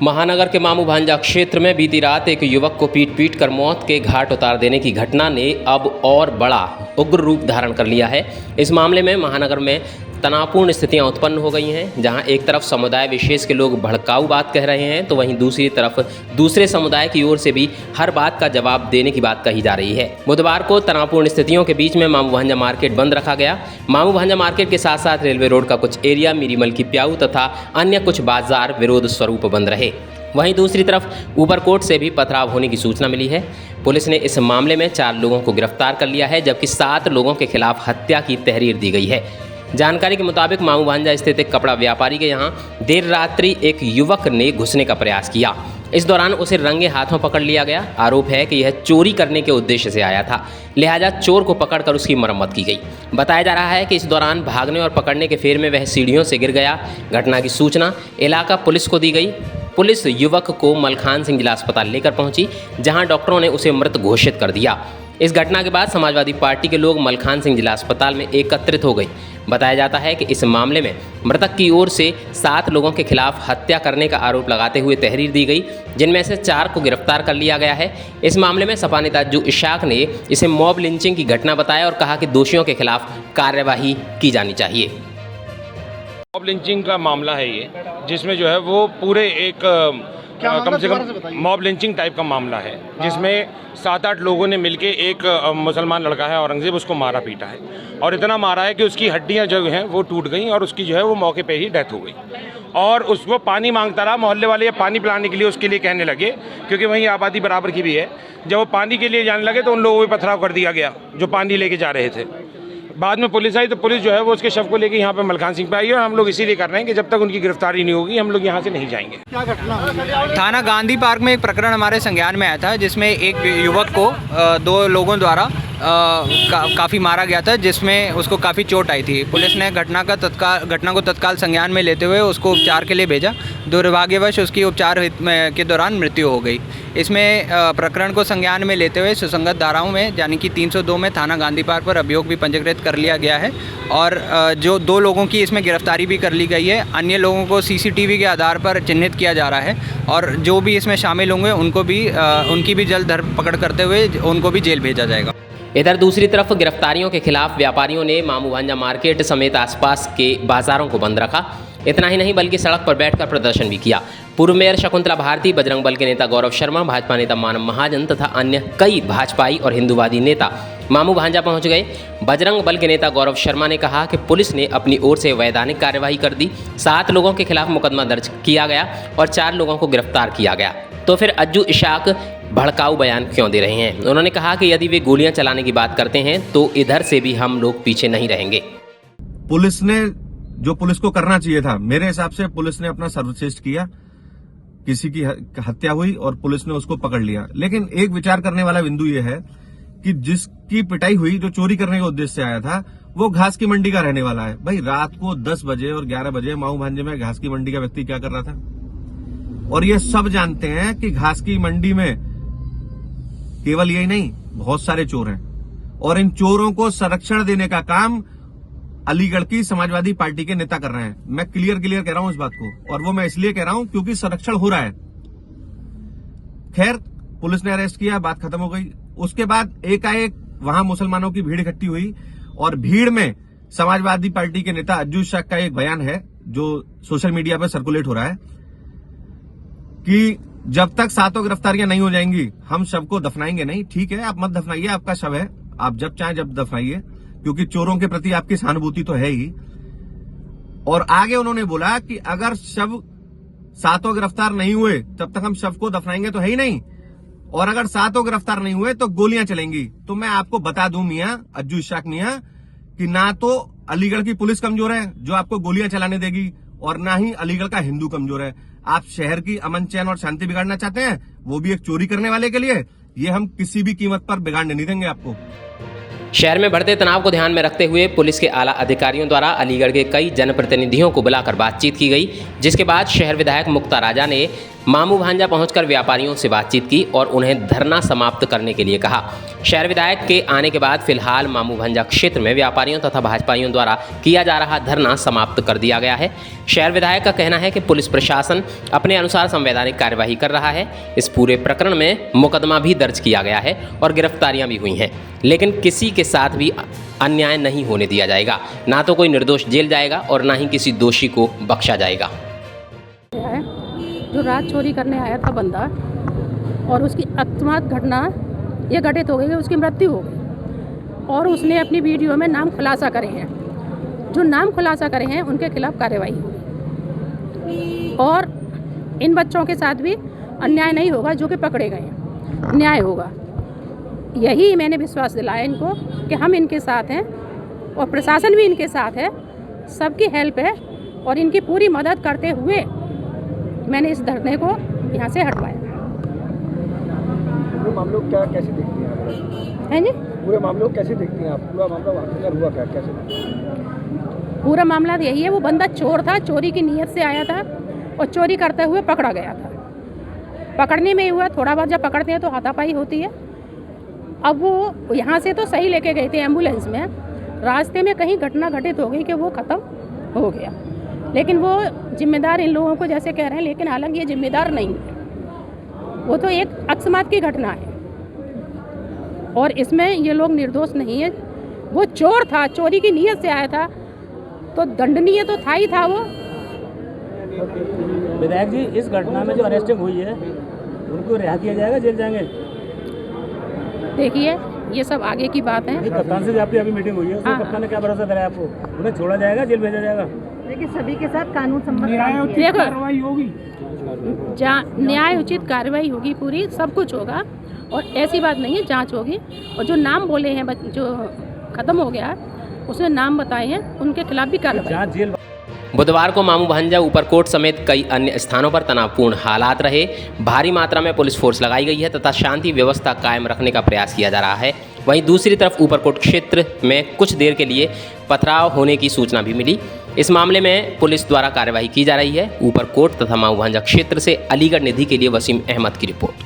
महानगर के मामू भांजा क्षेत्र में बीती रात एक युवक को पीट कर मौत के घाट उतार देने की घटना ने अब और बड़ा उग्र रूप धारण कर लिया है। इस मामले में महानगर में तनावपूर्ण स्थितियां उत्पन्न हो गई हैं, जहां एक तरफ समुदाय विशेष के लोग भड़काऊ बात कह रहे हैं, तो वहीं दूसरी तरफ दूसरे समुदाय की ओर से भी हर बात का जवाब देने की बात कही जा रही है। बुधवार को तनावपूर्ण स्थितियों के बीच में मामू भांजा मार्केट बंद रखा गया। मामू भांजा मार्केट के साथ साथ रेलवे रोड का कुछ एरिया, मीरीमल की प्याऊ तथा अन्य कुछ बाजार विरोध स्वरूप बंद रहे। वहीं दूसरी तरफ ऊपरकोट से भी पथराव होने की सूचना मिली है। पुलिस ने इस मामले में 4 लोगों को गिरफ्तार कर लिया है, जबकि 7 लोगों के खिलाफ हत्या की तहरीर दी गई है। जानकारी के मुताबिक मामू भांजा स्थित एक कपड़ा व्यापारी के यहाँ देर रात्रि एक युवक ने घुसने का प्रयास किया। इस दौरान उसे रंगे हाथों पकड़ लिया गया। आरोप है कि यह चोरी करने के उद्देश्य से आया था, लिहाजा चोर को पकड़कर उसकी मरम्मत की गई। बताया जा रहा है कि इस दौरान भागने और पकड़ने के फेर में वह सीढ़ियों से गिर गया। घटना की सूचना इलाका पुलिस को दी गई। पुलिस युवक को मलखान सिंह जिला अस्पताल लेकर पहुंची, जहां डॉक्टरों ने उसे मृत घोषित कर दिया। इस घटना के बाद समाजवादी पार्टी के लोग मलखान सिंह जिला अस्पताल में एकत्रित हो गए। बताया जाता है कि इस मामले में मृतक की ओर से 7 लोगों के खिलाफ हत्या करने का आरोप लगाते हुए तहरीर दी गई, जिनमें से 4 को गिरफ्तार कर लिया गया है। इस मामले में सपा नेता अज्जू इशाक ने इसे मॉब लिंचिंग की घटना बताया और कहा कि दोषियों के खिलाफ कार्यवाही की जानी चाहिए। मॉब लिंचिंग का मामला है ये, जिसमें जो है वो पूरे एक कम से कम मॉब लिंचिंग टाइप का मामला है, जिसमें 7-8 लोगों ने मिलके एक मुसलमान लड़का है औरंगजेब, उसको मारा पीटा है और इतना मारा है कि उसकी हड्डियां जो हैं वो टूट गई और उसकी जो है वो मौके पे ही डेथ हो गई। और उसको पानी मांगता रहा, मोहल्ले वाले ये पानी पिलाने के लिए उसके लिए कहने लगे, क्योंकि वहीं आबादी बराबर की भी है। जब वो पानी के लिए जाने लगे तो उन लोगों को पथराव कर दिया गया जो पानी लेके जा रहे थे। बाद में पुलिस आई तो पुलिस जो है वो उसके शव को लेके यहाँ पे मलखान सिंह पे आई और हम लोग इसीलिए कर रहे हैं कि जब तक उनकी गिरफ्तारी नहीं होगी हम लोग यहाँ से नहीं जाएंगे। क्या घटना? थाना गांधी पार्क में एक प्रकरण हमारे संज्ञान में आया था, जिसमें एक युवक को 2 लोगों द्वारा काफ़ी मारा गया था, जिसमें उसको काफ़ी चोट आई थी। पुलिस ने घटना को तत्काल संज्ञान में लेते हुए उसको उपचार के लिए भेजा। दुर्भाग्यवश उसकी उपचार के दौरान मृत्यु हो गई। इसमें प्रकरण को संज्ञान में लेते हुए सुसंगत धाराओं में यानी कि 302 में थाना गांधी पार्क पर अभियोग भी पंजीकृत कर लिया गया है और जो 2 लोगों की इसमें गिरफ्तारी भी कर ली गई है। अन्य लोगों को सीसीटीवी के आधार पर चिन्हित किया जा रहा है और जो भी इसमें शामिल होंगे उनकी भी जल्द धरपकड़ करते हुए उनको भी जेल भेजा जाएगा। इधर दूसरी तरफ गिरफ्तारियों के खिलाफ व्यापारियों ने मामू भांजा मार्केट समेत आसपास के बाजारों को बंद रखा। इतना ही नहीं बल्कि सड़क पर बैठकर प्रदर्शन भी किया। पूर्व मेयर शकुंतला भारती, बजरंग बल के नेता गौरव शर्मा, भाजपा नेता मानव महाजन तथा अन्य कई भाजपाई और हिंदूवादी नेता मामू भांजा पहुंच गए। बजरंग बल के नेता गौरव शर्मा ने कहा कि पुलिस ने अपनी ओर से वैधानिक कार्यवाही कर दी। 7 लोगों के खिलाफ मुकदमा दर्ज किया गया और 4 लोगों को गिरफ्तार किया गया। तो फिर अज्जू इशाक भड़काऊ बयान क्यों दे रहे हैं? उन्होंने कहा कि यदि वे गोलियां चलाने की बात करते हैं तो इधर से भी हम लोग पीछे नहीं रहेंगे। पुलिस ने जो पुलिस को करना चाहिए था, मेरे हिसाब से पुलिस ने अपना सर्वश्रेष्ठ किया। किसी की हत्या हुई और पुलिस ने उसको पकड़ लिया। लेकिन एक विचार करने वाला बिंदु यह है कि जिसकी पिटाई हुई, जो चोरी करने के उद्देश्य से आया था, वो घास की मंडी का रहने वाला है। भाई रात को 10 बजे और 11 बजे माऊ भांजे में घास की मंडी का व्यक्ति क्या कर रहा था? और ये सब जानते हैं कि घास की मंडी में केवल यही नहीं, बहुत सारे चोर हैं और इन चोरों को संरक्षण देने का काम अलीगढ़ की समाजवादी पार्टी के नेता कर रहे हैं। मैं क्लियर कह रहा हूं इस बात को, और वो मैं इसलिए कह रहा हूं क्योंकि संरक्षण हो रहा है। खैर, पुलिस ने अरेस्ट किया, बात खत्म हो गई। उसके बाद एकाएक वहां मुसलमानों की भीड़ इकट्ठी हुई और भीड़ में समाजवादी पार्टी के नेता अज्जू इशाक का एक बयान है जो सोशल मीडिया पर सर्कुलेट हो रहा है कि जब तक 7 गिरफ्तारियां नहीं हो जाएंगी हम शव को दफनाएंगे नहीं। ठीक है, आप मत दफनाइए, आपका शव है, आप जब चाहें जब दफनाइए, क्योंकि चोरों के प्रति आपकी सहानुभूति तो है ही। और आगे उन्होंने बोला कि अगर शव 7 गिरफ्तार नहीं हुए तब तक हम शव को दफनाएंगे तो है ही नहीं, और अगर 7 गिरफ्तार नहीं हुए तो गोलियां चलेंगी। तो मैं आपको बता दूं मियां अज्जू इशाक मियां कि ना तो अलीगढ़ की पुलिस कमजोर है जो आपको गोलियां चलाने देगी, और ना ही अलीगढ़ का हिंदू कमजोर है। आप शहर की अमन चैन और शांति बिगाड़ना चाहते हैं, वो भी एक चोरी करने वाले के लिए, ये हम किसी भी कीमत पर बिगाड़ने नहीं देंगे आपको। शहर में बढ़ते तनाव को ध्यान में रखते हुए पुलिस के आला अधिकारियों द्वारा अलीगढ़ के कई जनप्रतिनिधियों को बुलाकर बातचीत की गई, जिसके बाद शहर विधायक मुक्ता राजा ने मामू भांजा पहुंचकर व्यापारियों से बातचीत की और उन्हें धरना समाप्त करने के लिए कहा। शहर विधायक के आने के बाद फिलहाल मामू भांजा क्षेत्र में व्यापारियों तथा भाजपाइयों द्वारा किया जा रहा धरना समाप्त कर दिया गया है। शहर विधायक का कहना है कि पुलिस प्रशासन अपने अनुसार संवैधानिक कार्यवाही कर रहा है। इस पूरे प्रकरण में मुकदमा भी दर्ज किया गया है और गिरफ्तारियां भी हुई हैं, लेकिन किसी के साथ भी अन्याय नहीं होने दिया जाएगा। ना तो कोई निर्दोष जेल जाएगा और ना ही किसी दोषी को बख्शा जाएगा। जो रात चोरी करने आया था बंदा और उसकी अकस्मात घटना ये घटित हो गई, उसकी मृत्यु हो गई और उसने अपनी वीडियो में नाम खुलासा करे हैं। जो नाम खुलासा करे हैं उनके खिलाफ कार्रवाई होगी और इन बच्चों के साथ भी अन्याय नहीं होगा जो कि पकड़े गए हैं, न्याय होगा। यही मैंने विश्वास दिलाया इनको कि हम इनके साथ हैं और प्रशासन भी इनके साथ है, सबकी हेल्प है और इनकी पूरी मदद करते हुए मैंने इस धरने को यहाँ से हटवाया। पूरे मामले को कैसे देखती हैं आप? हैं जी? पूरे मामले को कैसे देखती हैं आप? पूरा मामला आखिर हुआ क्या, कैसे देखती हैं? पूरा मामला यही है, वो बंदा चोर था, चोरी की नीयत से आया था और चोरी करते हुए पकड़ा गया था। पकड़ने में हुआ थोड़ा बहुत, जब पकड़ते हैं तो हाथापाई होती है। अब वो यहाँ से तो सही लेके गए थे एम्बुलेंस में, रास्ते में कहीं घटना घटित हो गई कि वो ख़त्म हो गया, लेकिन वो जिम्मेदार इन लोगों को जैसे कह रहे हैं, लेकिन हालांकि ये जिम्मेदार नहीं है। वो तो एक अकस्मात की घटना है और इसमें ये लोग निर्दोष नहीं है। वो चोर था, चोरी की नीयत से आया था तो दंडनीय तो था ही था वो। विधायक जी, इस घटना में जो अरेस्टिंग हुई है उनको रिहा किया जाएगा, जेल जाएंगे? देखिए ये सब आगे की बात है। कप्तान से आपकी अभी मीटिंग हुई है, उसमें कप्तान ने क्या भरोसा दिलाया आपको? उन्हें छोड़ा जाएगा, जेल भेजा जाएगा? देखिए सभी के साथ कानून सम्मत कार्रवाई होगी, न्याय उचित कार्रवाई होगी, पूरी सब कुछ होगा और ऐसी बात नहीं है, जांच होगी। और जो नाम बोले हैं जो ख़त्म हो गया उसने नाम बताए हैं, उनके खिलाफ भी कार्रवाई। बुधवार को मामू भांजा ऊपरकोट समेत कई अन्य स्थानों पर तनावपूर्ण हालात रहे। भारी मात्रा में पुलिस फोर्स लगाई गई है तथा शांति व्यवस्था कायम रखने का प्रयास किया जा रहा है। वहीं दूसरी तरफ ऊपरकोट क्षेत्र में कुछ देर के लिए पथराव होने की सूचना भी मिली। इस मामले में पुलिस द्वारा कार्रवाई की जा रही है। ऊपरकोट तथा मामू भांजा क्षेत्र से अलीगढ़ निधि के लिए वसीम अहमद की रिपोर्ट।